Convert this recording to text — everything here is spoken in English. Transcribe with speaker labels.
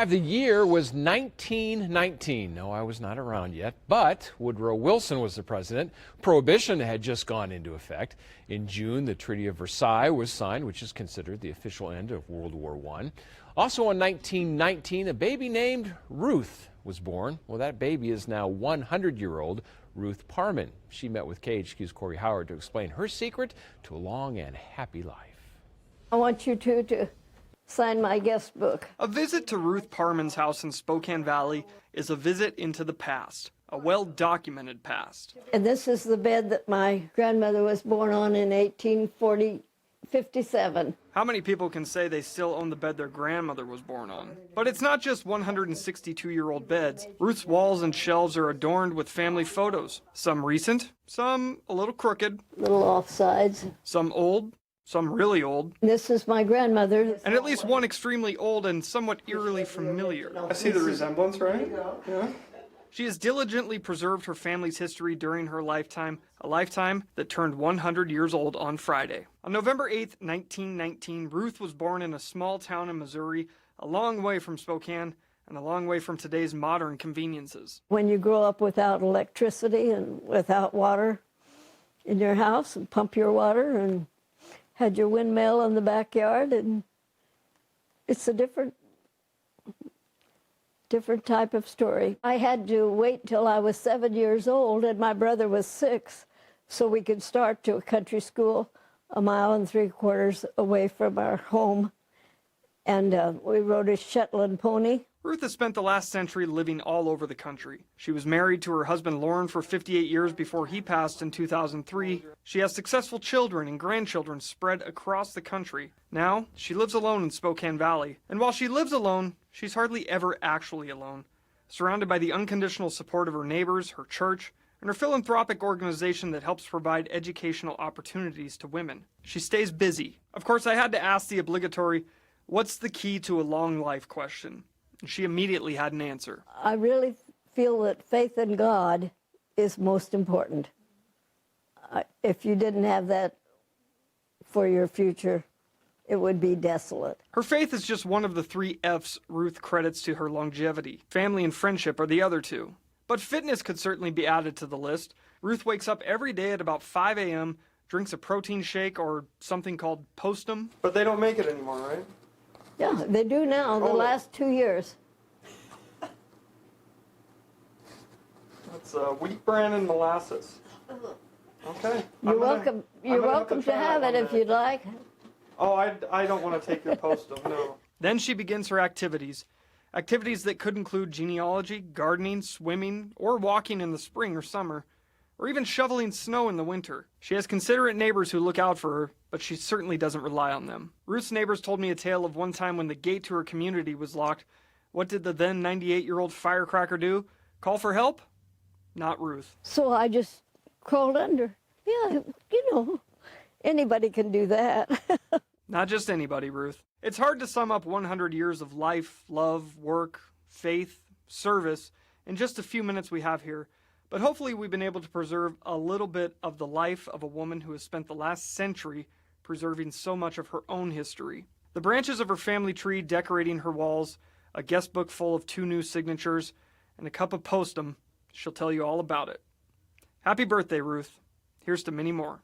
Speaker 1: The year was 1919. No, I was not around yet, but Woodrow Wilson was the president. Prohibition had just gone into effect. In June, the Treaty of Versailles was signed, which is considered the official end of World War I. Also in 1919, a baby named Ruth was born. Well, that baby is now 100-year-old Ruth Parman. She met with KHQ's Cory to explain her secret to a long and happy life.
Speaker 2: I want you to sign my guest book.
Speaker 3: A visit to Ruth Parman's house in Spokane Valley is a visit into the past, a well-documented past.
Speaker 2: And this is the bed that my grandmother was born on in 1857.
Speaker 3: How many people can say they still own the bed their grandmother was born on? But it's not just 162-year-old beds. Ruth's walls and shelves are adorned with family photos. Some recent, some a little crooked.
Speaker 2: Little offsides.
Speaker 3: Some old, some really old.
Speaker 2: This is my grandmother.
Speaker 3: And at least one extremely old and somewhat eerily familiar. I see the resemblance, right? Yeah. She has diligently preserved her family's history during her lifetime, a lifetime that turned 100 years old on Friday. On November 8th, 1919, Ruth was born in a small town in Missouri, a long way from Spokane and a long way from today's modern conveniences.
Speaker 2: When you grow up without electricity and without water in your house and pump your water and had your windmill in the backyard, and it's a different type of story. I had to wait till I was 7 years old and my brother was 6 so we could start to a country school 1.75 miles away from our home, and we rode a Shetland pony.
Speaker 3: Ruth has spent the last century living all over the country. She was married to her husband Lauren for 58 years before he passed in 2003. She has successful children and grandchildren spread across the country. Now, she lives alone in Spokane Valley. And while she lives alone, she's hardly ever actually alone. Surrounded by the unconditional support of her neighbors, her church, and her philanthropic organization that helps provide educational opportunities to women. She stays busy. Of course, I had to ask the obligatory, what's the key to a long life question? And she immediately had an answer.
Speaker 2: I really feel that faith in God is most important. If you didn't have that for your future, it would be desolate.
Speaker 3: Her faith is just one of the 3 F's Ruth credits to her longevity. Family and friendship are the other 2. But fitness could certainly be added to the list. Ruth wakes up every day at about 5 a.m., drinks a protein shake or something called Postum. But they don't make it anymore, right?
Speaker 2: Yeah, they do now, the last 2 years.
Speaker 3: That's wheat bran and molasses. Okay.
Speaker 2: You're welcome to have it if you'd like.
Speaker 3: Oh, I don't want to take your Postum, no. Then she begins her activities. Activities that could include genealogy, gardening, swimming, or walking in the spring or summer, or even shoveling snow in the winter. She has considerate neighbors who look out for her, but she certainly doesn't rely on them. Ruth's neighbors told me a tale of one time when the gate to her community was locked. What did the then 98-year-old firecracker do? Call for help? Not Ruth.
Speaker 2: So I just crawled under. Yeah, anybody can do that.
Speaker 3: Not just anybody, Ruth. It's hard to sum up 100 years of life, love, work, faith, service in just a few minutes we have here. But hopefully we've been able to preserve a little bit of the life of a woman who has spent the last century preserving so much of her own history. The branches of her family tree decorating her walls, a guest book full of 2 new signatures, and a cup of Postum. She'll tell you all about it. Happy birthday, Ruth. Here's to many more.